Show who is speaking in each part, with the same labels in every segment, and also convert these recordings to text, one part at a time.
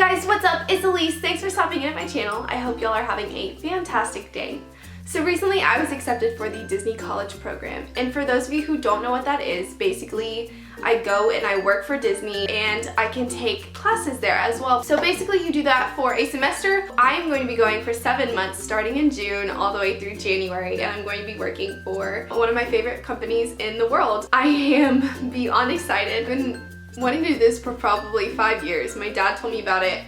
Speaker 1: guys, what's up? It's Elise. Thanks for stopping in at my channel. I hope y'all are having a fantastic day. So recently I was accepted for the Disney College program, and for those of you who don't know what that is, basically I go and I work for Disney and I can take classes there as well. So basically you do that for a semester. I am going to be going for 7 months starting in June all the way through January, and I'm going to be working for one of my favorite companies in the world. I am beyond excited. I've been wanting to do this for probably 5 years. My dad told me about it,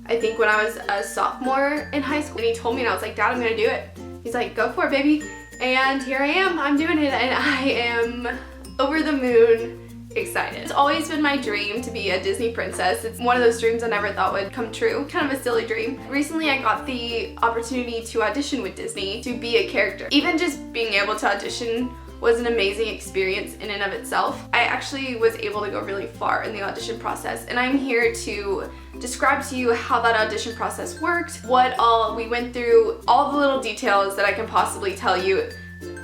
Speaker 1: I think when I was a sophomore in high school, and he told me and I was like, Dad, I'm gonna do it. He's like, go for it, baby. And here I am, I'm doing it, and I am over the moon excited. It's always been my dream to be a Disney princess. It's one of those dreams I never thought would come true. Kind of a silly dream. Recently I got the opportunity to audition with Disney to be a character. Even just being able to audition was an amazing experience in and of itself. I actually was able to go really far in the audition process, and I'm here to describe to you how that audition process worked, what all we went through, all the little details that I can possibly tell you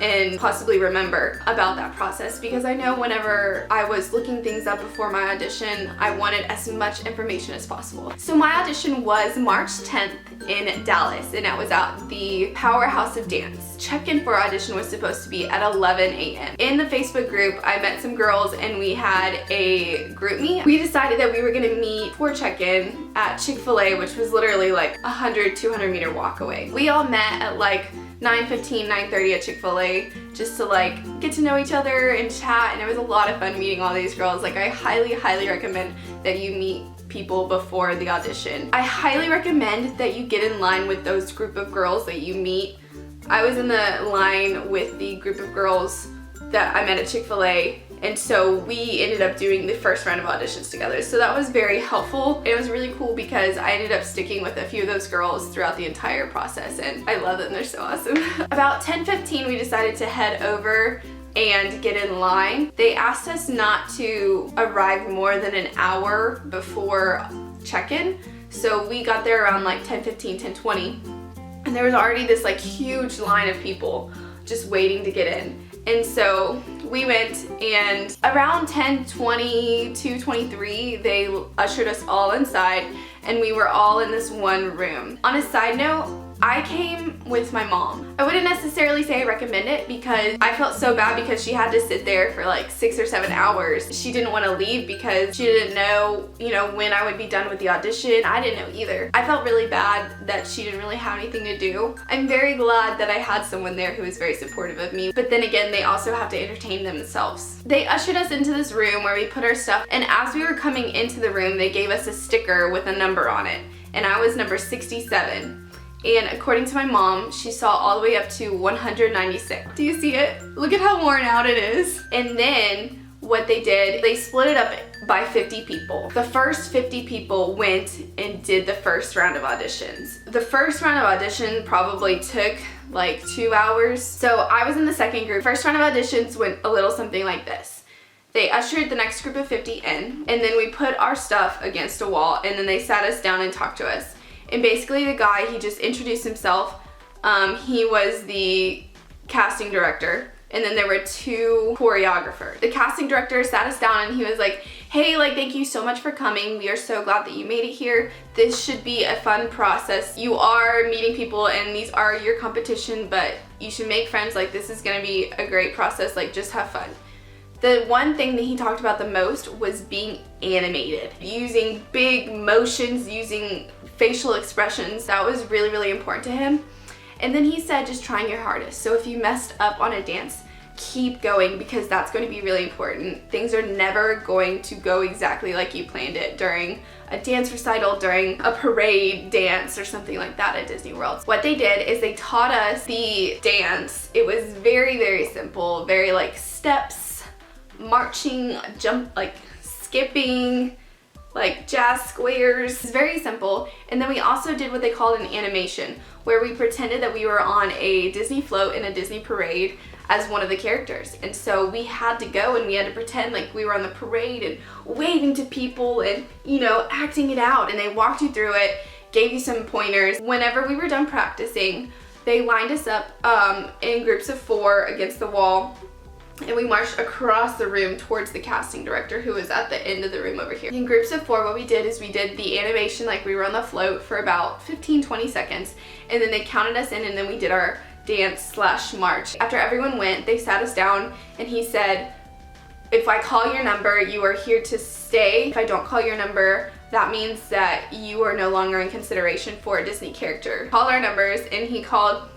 Speaker 1: and possibly remember about that process, because I know whenever I was looking things up before my audition, I wanted as much information as possible. So my audition was March 10th in Dallas, and that was at the Powerhouse of Dance. Check-in for audition was supposed to be at 11 a.m. In the Facebook group, I met some girls and we had a group meet. We decided that we were gonna meet for check-in at Chick-fil-A, which was literally like 200 meter walk away. We all met at like 9:15, 9:30 at Chick-fil-A just to like get to know each other and chat, and it was a lot of fun meeting all these girls. Like, I highly recommend that you meet people before the audition. I highly recommend that you get in line with those group of girls that you meet. I was in the line with the group of girls that I met at Chick-fil-A, and so we ended up doing the first round of auditions together. So that was very helpful. It was really cool because I ended up sticking with a few of those girls throughout the entire process, and I love them, they're so awesome. About 10:15 we decided to head over and get in line. They asked us not to arrive more than an hour before check-in, so we got there around like 10:15, 10:20, and there was already this like huge line of people just waiting to get in. And so we went, and around 10:22, 23, they ushered us all inside, and we were all in this one room. On a side note, I came with my mom. I wouldn't necessarily say I recommend it because I felt so bad because she had to sit there for like 6 or 7 hours. She didn't want to leave because she didn't know, when I would be done with the audition. I didn't know either. I felt really bad that she didn't really have anything to do. I'm very glad that I had someone there who was very supportive of me, but then again, they also have to entertain themselves. They ushered us into this room where we put our stuff, and as we were coming into the room, they gave us a sticker with a number on it, and I was number 67. And according to my mom, she saw all the way up to 196. Do you see it? Look at how worn out it is. And then what they did, they split it up by 50 people. The first 50 people went and did the first round of auditions. The first round of audition probably took like 2 hours. So I was in the second group. First round of auditions went a little something like this. They ushered the next group of 50 in, and then we put our stuff against a wall, and then they sat us down and talked to us. And basically the guy, he just introduced himself. He was the casting director, and then there were 2 choreographers. The casting director sat us down and he was like, hey, thank you so much for coming. We are so glad that you made it here. This should be a fun process. You are meeting people and these are your competition, but you should make friends. This is gonna be a great process. Just have fun. The one thing that he talked about the most was being animated, using big motions, using facial expressions. That was really important to him. And then he said just trying your hardest. So if you messed up on a dance, keep going, because that's going to be really important. Things are never going to go exactly like you planned it during a dance recital, during a parade dance or something like that at Disney World. What they did is they taught us the dance. It was very simple, very steps, marching, jump, skipping, jazz squares. It's very simple. And then we also did what they called an animation, where we pretended that we were on a Disney float in a Disney parade as one of the characters. And so we had to go and we had to pretend like we were on the parade and waving to people and, acting it out. And they walked you through it, gave you some pointers. Whenever we were done practicing, they lined us up in groups of 4 against the wall. and we marched across the room towards the casting director, who was at the end of the room over here. In groups of 4, what we did is we did the animation like we were on the float for about 15-20 seconds, and then they counted us in, and then we did our dance/march. After everyone went, they sat us down, and he said, if I call your number, you are here to stay. If I don't call your number, that means that you are no longer in consideration for a Disney character. Call our numbers, and he called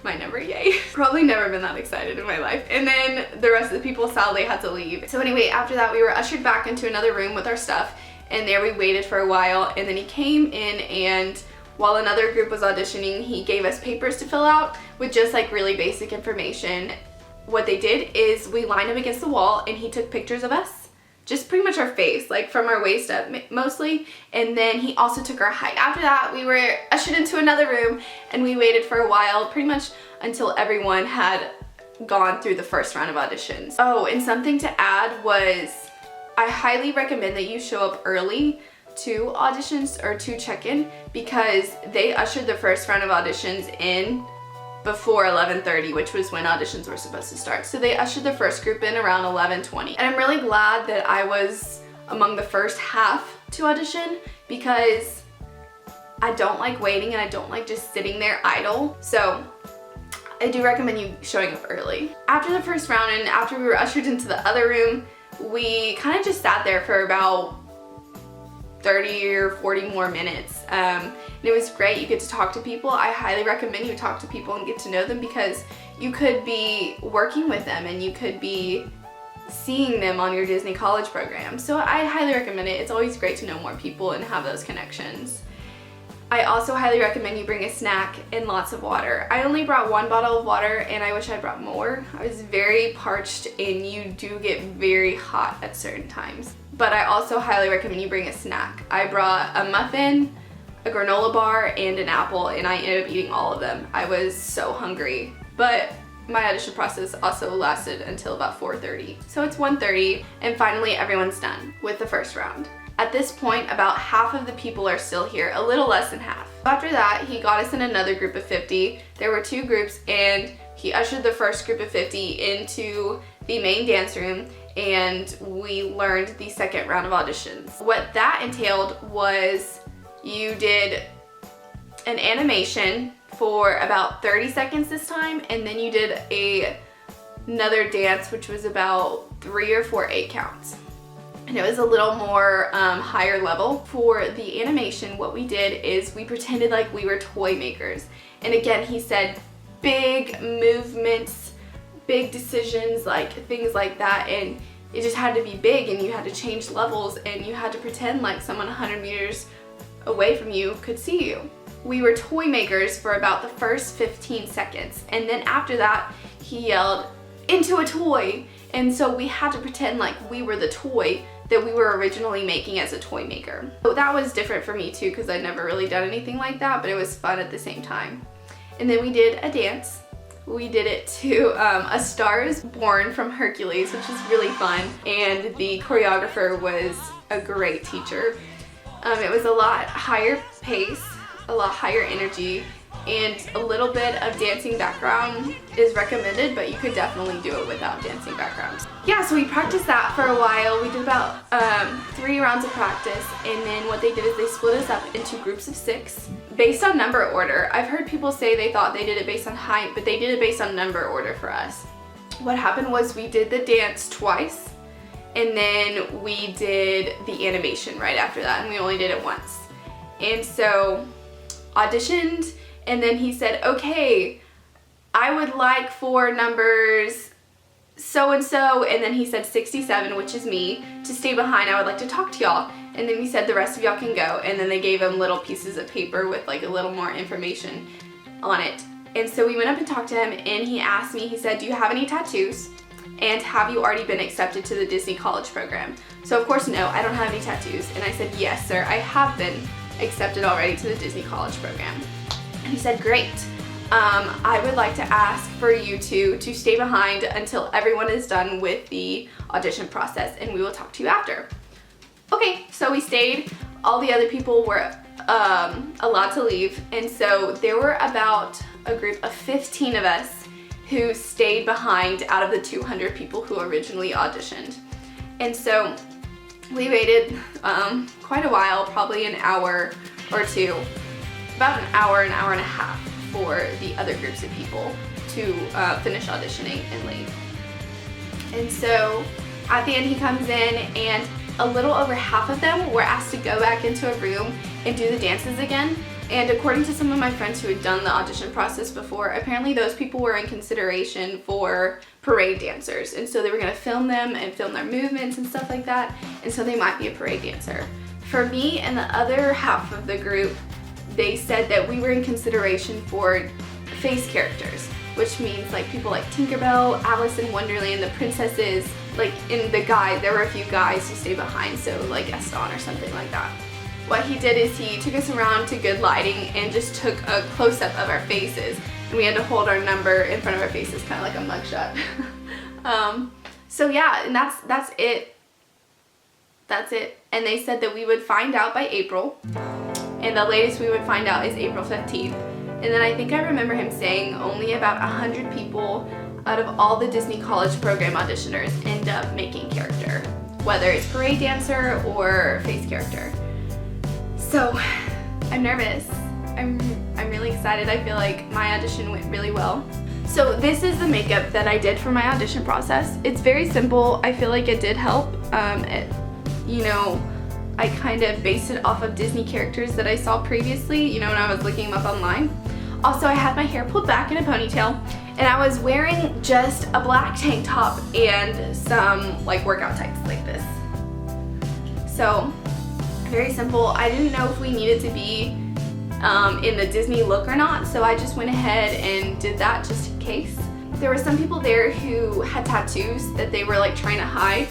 Speaker 1: my number, yay. Probably never been that excited in my life. And then the rest of the people sadly had to leave. So anyway, after that we were ushered back into another room with our stuff, and there we waited for a while, and then he came in, and while another group was auditioning, he gave us papers to fill out with just like really basic information. What they did is we lined up against the wall, and he took pictures of us, just pretty much our face, like from our waist up mostly, and then he also took our height. After that, we were ushered into another room, and we waited for a while, pretty much until everyone had gone through the first round of auditions. Oh, and something to add was, I highly recommend that you show up early to auditions or to check-in, because they ushered the first round of auditions in before 11:30, which was when auditions were supposed to start. So they ushered the first group in around 11:20. And I'm really glad that I was among the first half to audition, because I don't like waiting and I don't like just sitting there idle. So I do recommend you showing up early. After the first round and after we were ushered into the other room, we kind of just sat there for about 30 or 40 more minutes. And it was great. You get to talk to people. I highly recommend you talk to people and get to know them, because you could be working with them and you could be seeing them on your Disney college program. So I highly recommend it. It's always great to know more people and have those connections. I also highly recommend you bring a snack and lots of water. I only brought 1 bottle of water, and I wish I brought more. I was very parched, and you do get very hot at certain times. But I also highly recommend you bring a snack. I brought a muffin, a granola bar, and an apple, and I ended up eating all of them. I was so hungry. But my audition process also lasted until about 4:30. So it's 1:30, and finally everyone's done with the first round. At this point, about half of the people are still here, a little less than half. After that, he got us in another group of 50. There were 2 groups, and he ushered the first group of 50 into the main dance room, and we learned the second round of auditions. What that entailed was you did an animation for about 30 seconds this time, and then you did another dance, which was about 3 or 4 8 counts. And it was a little more higher level. For the animation, what we did is we pretended like we were toy makers. And again, he said big movements, big decisions, like things like that, and it just had to be big, and you had to change levels, and you had to pretend like someone 100 meters away from you could see you. We were toy makers for about the first 15 seconds, and then after that he yelled, "Into a toy!" And so we had to pretend like we were the toy that we were originally making as a toy maker. So that was different for me too, because I'd never really done anything like that, but it was fun at the same time. And then we did a dance. We did it to A Star is Born from Hercules, which is really fun, and the choreographer was a great teacher. It was a lot higher pace, a lot higher energy, and a little bit of dancing background is recommended, but you could definitely do it without dancing backgrounds. Yeah, so we practiced that for a while. We did about 3 rounds of practice, and then what they did is they split us up into groups of 6 based on number order. I've heard people say they thought they did it based on height, but they did it based on number order for us. What happened was we did the dance twice, and then we did the animation right after that, and we only did it once. And so auditioned, and then he said, okay, I would like for numbers so-and-so, and then he said 67, which is me, to stay behind. I would like to talk to y'all. And then he said the rest of y'all can go, and then they gave him little pieces of paper with like a little more information on it. And so we went up and talked to him, and he asked me, he said, do you have any tattoos? And have you already been accepted to the Disney college program? So of course, no, I don't have any tattoos. And I said, yes, sir, I have been accepted already to the Disney college program. And he said, great. I would like to ask for you to stay behind until everyone is done with the audition process, and we will talk to you after. Okay, so we stayed. All the other people were allowed to leave, and so there were about a group of 15 of us who stayed behind out of the 200 people who originally auditioned. And so we waited quite a while, probably an hour or two, about an hour and a half for the other groups of people to finish auditioning and leave. And so at the end he comes in, and a little over half of them were asked to go back into a room and do the dances again. And according to some of my friends who had done the audition process before, apparently those people were in consideration for parade dancers. And so they were gonna film them and film their movements and stuff like that. And so they might be a parade dancer. For me and the other half of the group, they said that we were in consideration for face characters, which means like people like Tinkerbell, Alice in Wonderland, the princesses, like in the guys, there were a few guys who stayed behind, so like Gaston or something like that. What he did is he took us around to good lighting and just took a close-up of our faces, and we had to hold our number in front of our faces, kind of like a mugshot. So yeah, and that's it. That's it. And they said that we would find out by April, and the latest we would find out is April 15th. And then I think I remember him saying only about 100 people out of all the Disney College Program auditioners end up making character, whether it's parade dancer or face character. So I'm nervous. I'm really excited. I feel like my audition went really well. So this is the makeup that I did for my audition process. It's very simple. I feel like it did help. You know, I kind of based it off of Disney characters that I saw previously, you know, when I was looking them up online. Also, I had my hair pulled back in a ponytail, and I was wearing just a black tank top and some like workout tights like this. So very simple. I didn't know if we needed to be in the Disney look or not, so I just went ahead and did that just in case. There were some people there who had tattoos that they were like trying to hide,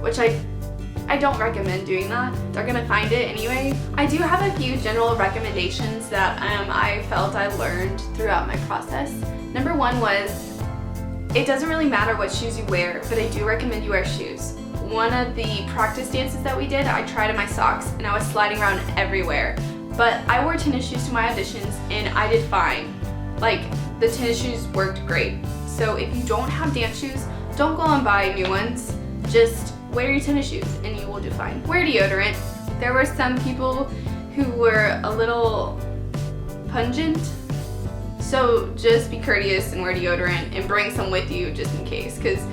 Speaker 1: which I don't recommend doing that. They're gonna find it anyway. I do have a few general recommendations that I felt I learned throughout my process. Number one was, it doesn't really matter what shoes you wear, but I do recommend you wear shoes. One of the practice dances that we did, I tried on my socks and I was sliding around everywhere. But I wore tennis shoes to my auditions and I did fine. Like, the tennis shoes worked great. So if you don't have dance shoes, don't go and buy new ones. Just wear your tennis shoes and you will do fine. Wear deodorant. There were some people who were a little pungent, so just be courteous and wear deodorant and bring some with you just in case, because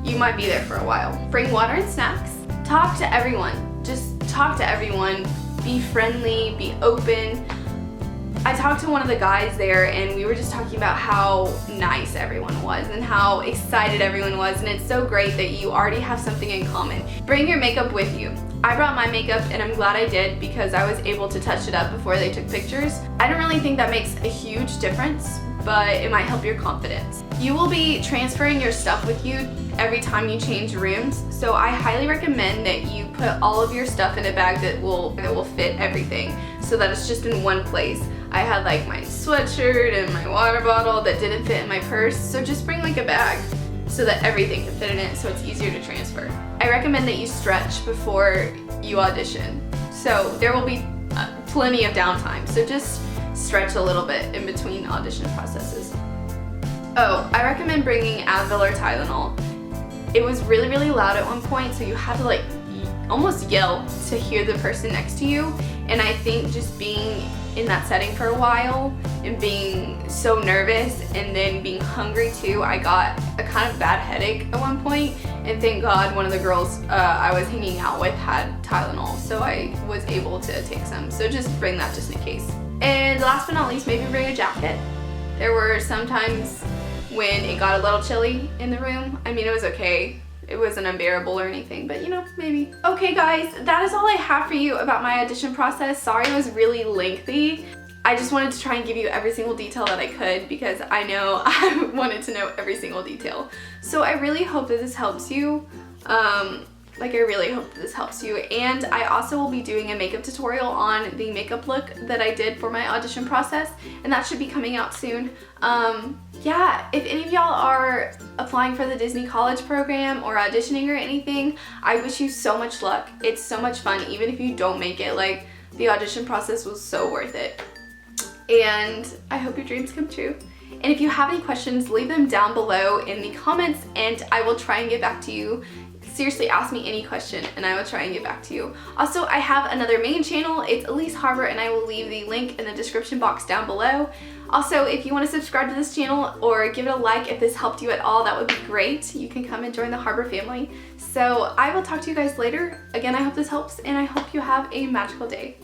Speaker 1: you might be there for a while. Bring water and snacks. Talk to everyone. Just talk to everyone. Be friendly, be open. I talked to one of the guys there and we were just talking about how nice everyone was and how excited everyone was, and it's so great that you already have something in common. Bring your makeup with you. I brought my makeup and I'm glad I did because I was able to touch it up before they took pictures. I don't really think that makes a huge difference, but it might help your confidence. You will be transferring your stuff with you every time you change rooms, so I highly recommend that you put all of your stuff in a bag that will fit everything, so that it's just in one place. I had like my sweatshirt and my water bottle that didn't fit in my purse, so just bring like a bag so that everything can fit in it, so it's easier to transfer. I recommend that you stretch before you audition, so there will be plenty of downtime, so just stretch a little bit in between audition processes. Oh, I recommend bringing Advil or Tylenol. It was really, really loud at one point, so you had to like almost yell to hear the person next to you, and I think just being in that setting for a while and being so nervous and then being hungry too, I got a kind of bad headache at one point, and thank God one of the girls I was hanging out with had Tylenol, so I was able to take some. So just bring that just in case. And last but not least, maybe bring a jacket. There were some times when it got a little chilly in the room. I mean, it was okay. It wasn't unbearable or anything, but you know, maybe. Okay guys, that is all I have for you about my audition process. Sorry it was really lengthy. I just wanted to try and give you every single detail that I could because I know I wanted to know every single detail. So I really hope that this helps you. I really hope that this helps you. And I also will be doing a makeup tutorial on the makeup look that I did for my audition process, and that should be coming out soon. Yeah, if any of y'all are applying for the Disney College program or auditioning or anything, I wish you so much luck. It's so much fun, even if you don't make it. Like, the audition process was so worth it. And I hope your dreams come true. And if you have any questions, leave them down below in the comments and I will try and get back to you. Seriously, ask me any question and I will try and get back to you. Also, I have another main channel. It's Elise Harbor and I will leave the link in the description box down below. Also, if you want to subscribe to this channel or give it a like if this helped you at all, that would be great. You can come and join the Harbor family. So I will talk to you guys later. Again, I hope this helps and I hope you have a magical day.